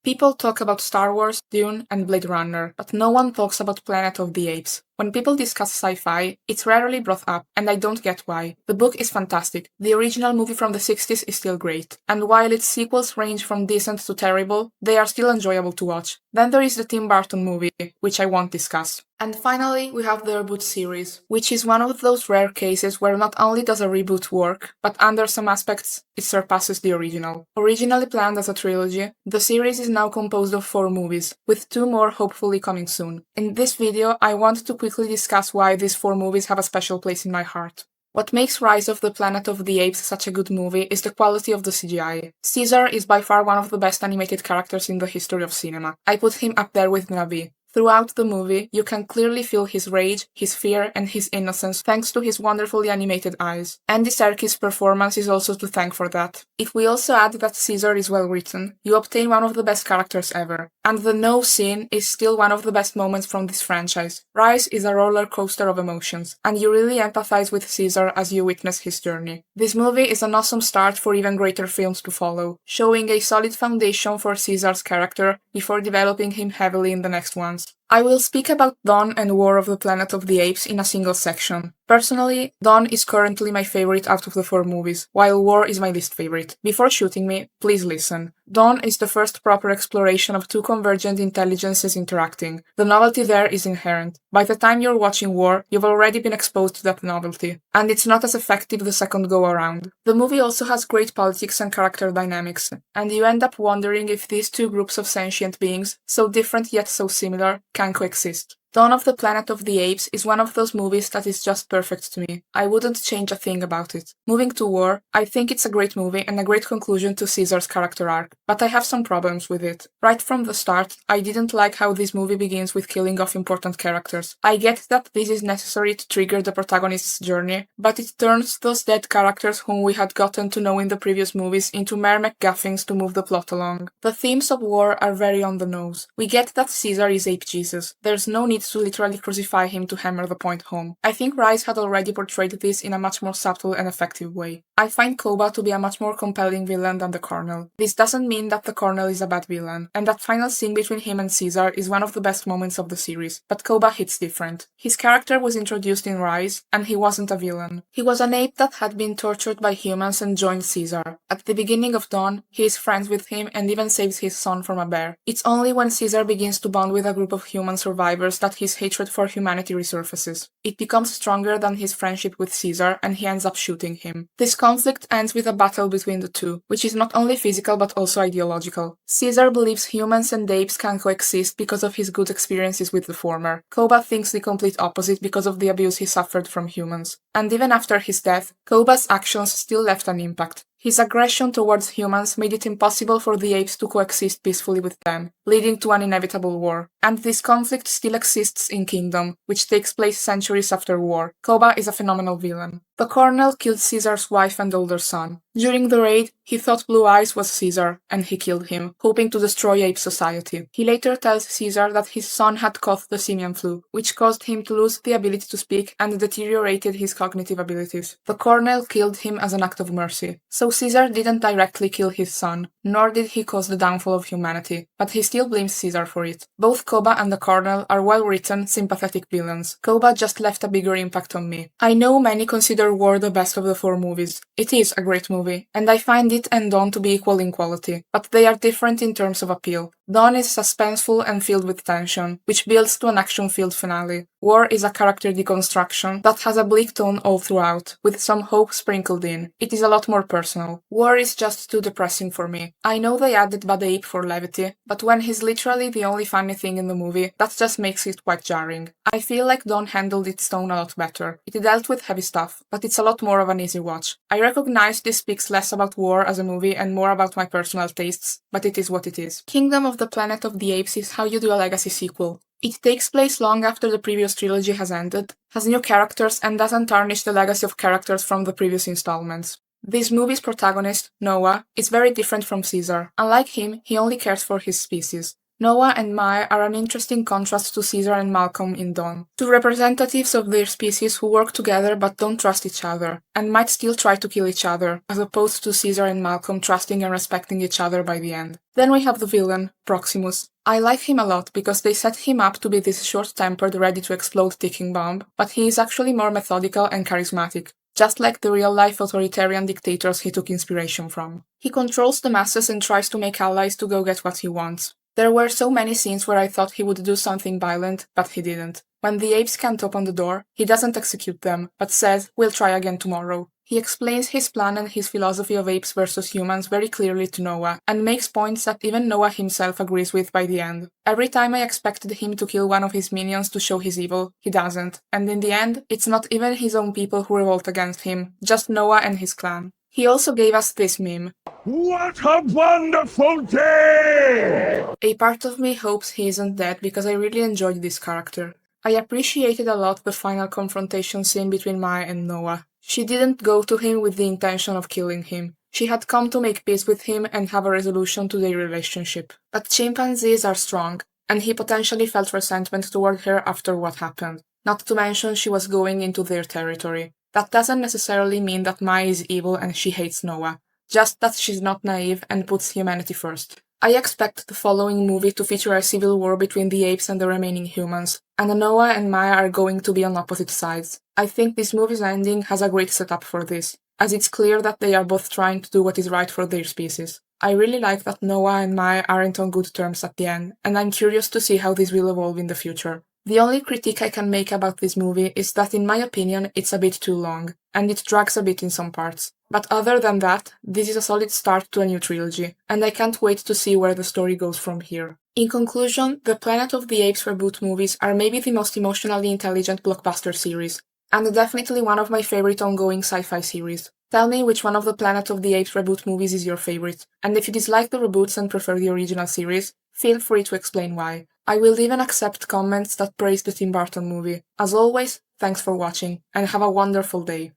People talk about Star Wars, Dune, and Blade Runner, but no one talks about Planet of the Apes. When people discuss sci-fi, it's rarely brought up, and I don't get why. The book is fantastic, the original movie from the 60s is still great, and while its sequels range from decent to terrible, they are still enjoyable to watch. Then there is the Tim Burton movie, which I won't discuss. And finally, we have the reboot series, which is one of those rare cases where not only does a reboot work, but under some aspects, it surpasses the original. Originally planned as a trilogy, the series is now composed of 4 movies, with 2 more hopefully coming soon. In this video, I want to quickly discuss why these 4 movies have a special place in my heart. What makes Rise of the Planet of the Apes such a good movie is the quality of the CGI. Caesar is by far one of the best animated characters in the history of cinema. I put him up there with Navi. Throughout the movie, you can clearly feel his rage, his fear, and his innocence thanks to his wonderfully animated eyes. Andy Serkis' performance is also to thank for that. If we also add that Caesar is well written, you obtain one of the best characters ever. And the no scene is still one of the best moments from this franchise. Rise is a roller coaster of emotions, and you really empathize with Caesar as you witness his journey. This movie is an awesome start for even greater films to follow, showing a solid foundation for Caesar's character before developing him heavily in the next ones. I will speak about Dawn and War of the Planet of the Apes in a single section. Personally, Dawn is currently my favorite out of the 4 movies, while War is my least favorite. Before shooting me, please listen. Dawn is the first proper exploration of 2 convergent intelligences interacting. The novelty there is inherent. By the time you're watching War, you've already been exposed to that novelty, and it's not as effective the second go around. The movie also has great politics and character dynamics, and you end up wondering if these 2 groups of sentient beings, so different yet so similar, can coexist. Dawn of the Planet of the Apes is one of those movies that is just perfect to me. I wouldn't change a thing about it. Moving to War, I think it's a great movie and a great conclusion to Caesar's character arc, but I have some problems with it. Right from the start, I didn't like how this movie begins with killing off important characters. I get that this is necessary to trigger the protagonist's journey, but it turns those dead characters whom we had gotten to know in the previous movies into mere MacGuffins to move the plot along. The themes of War are very on the nose. We get that Caesar is Ape Jesus. There's no need to literally crucify him to hammer the point home. I think Rise had already portrayed this in a much more subtle and effective way. I find Koba to be a much more compelling villain than the Colonel. This doesn't mean that the Colonel is a bad villain, and that final scene between him and Caesar is one of the best moments of the series, but Koba hits different. His character was introduced in Rise, and he wasn't a villain. He was an ape that had been tortured by humans and joined Caesar. At the beginning of Dawn, he is friends with him and even saves his son from a bear. It's only when Caesar begins to bond with a group of human survivors that his hatred for humanity resurfaces. It becomes stronger than his friendship with Caesar, and he ends up shooting him. This conflict ends with a battle between the 2, which is not only physical but also ideological. Caesar believes humans and apes can coexist because of his good experiences with the former. Koba thinks the complete opposite because of the abuse he suffered from humans. And even after his death, Koba's actions still left an impact. His aggression towards humans made it impossible for the apes to coexist peacefully with them, leading to an inevitable war. And this conflict still exists in Kingdom, which takes place centuries after war. Koba is a phenomenal villain. The Colonel killed Caesar's wife and older son. During the raid, he thought Blue Eyes was Caesar, and he killed him, hoping to destroy ape society. He later tells Caesar that his son had caught the simian flu, which caused him to lose the ability to speak and deteriorated his cognitive abilities. The Colonel killed him as an act of mercy. So Caesar didn't directly kill his son, nor did he cause the downfall of humanity, but he still blames Caesar for it. Both Koba and the Colonel are well-written, sympathetic villains. Koba just left a bigger impact on me. I know many consider War the best of the 4 movies. It is a great movie, and I find it and Dawn to be equal in quality, but they are different in terms of appeal. Dawn is suspenseful and filled with tension, which builds to an action-filled finale. War is a character deconstruction that has a bleak tone all throughout, with some hope sprinkled in. It is a lot more personal. War is just too depressing for me. I know they added Bad Ape for levity, but when he's literally the only funny thing in the movie, that just makes it quite jarring. I feel like Dawn handled its tone a lot better. It dealt with heavy stuff, but it's a lot more of an easy watch. I recognize this speaks less about War as a movie and more about my personal tastes, but it is what it is. Kingdom of the Planet of the Apes is how you do a legacy sequel. It takes place long after the previous trilogy has ended, has new characters, and doesn't tarnish the legacy of characters from the previous installments. This movie's protagonist, Noah, is very different from Caesar. Unlike him, he only cares for his species. Noah and Mai are an interesting contrast to Caesar and Malcolm in Dawn, two representatives of their species who work together but don't trust each other, and might still try to kill each other, as opposed to Caesar and Malcolm trusting and respecting each other by the end. Then we have the villain, Proximus. I like him a lot because they set him up to be this short-tempered, ready-to-explode ticking bomb, but he is actually more methodical and charismatic, just like the real-life authoritarian dictators he took inspiration from. He controls the masses and tries to make allies to go get what he wants. There were so many scenes where I thought he would do something violent, but he didn't. When the apes can't open the door, he doesn't execute them, but says, "We'll try again tomorrow." He explains his plan and his philosophy of apes versus humans very clearly to Noah, and makes points that even Noah himself agrees with by the end. Every time I expected him to kill one of his minions to show his evil, he doesn't, and in the end, it's not even his own people who revolt against him, just Noah and his clan. He also gave us this meme. What a wonderful day! A part of me hopes he isn't dead because I really enjoyed this character. I appreciated a lot the final confrontation scene between Mai and Noah. She didn't go to him with the intention of killing him. She had come to make peace with him and have a resolution to their relationship. But chimpanzees are strong, and he potentially felt resentment toward her after what happened. Not to mention she was going into their territory. That doesn't necessarily mean that Mai is evil and she hates Noah, just that she's not naive and puts humanity first. I expect the following movie to feature a civil war between the apes and the remaining humans, and Noah and Maya are going to be on opposite sides. I think this movie's ending has a great setup for this, as it's clear that they are both trying to do what is right for their species. I really like that Noah and Maya aren't on good terms at the end, and I'm curious to see how this will evolve in the future. The only critique I can make about this movie is that in my opinion it's a bit too long, and it drags a bit in some parts. But other than that, this is a solid start to a new trilogy, and I can't wait to see where the story goes from here. In conclusion, the Planet of the Apes reboot movies are maybe the most emotionally intelligent blockbuster series, and definitely one of my favorite ongoing sci-fi series. Tell me which one of the Planet of the Apes reboot movies is your favorite, and if you dislike the reboots and prefer the original series, feel free to explain why. I will even accept comments that praise the Tim Burton movie. As always, thanks for watching, and have a wonderful day.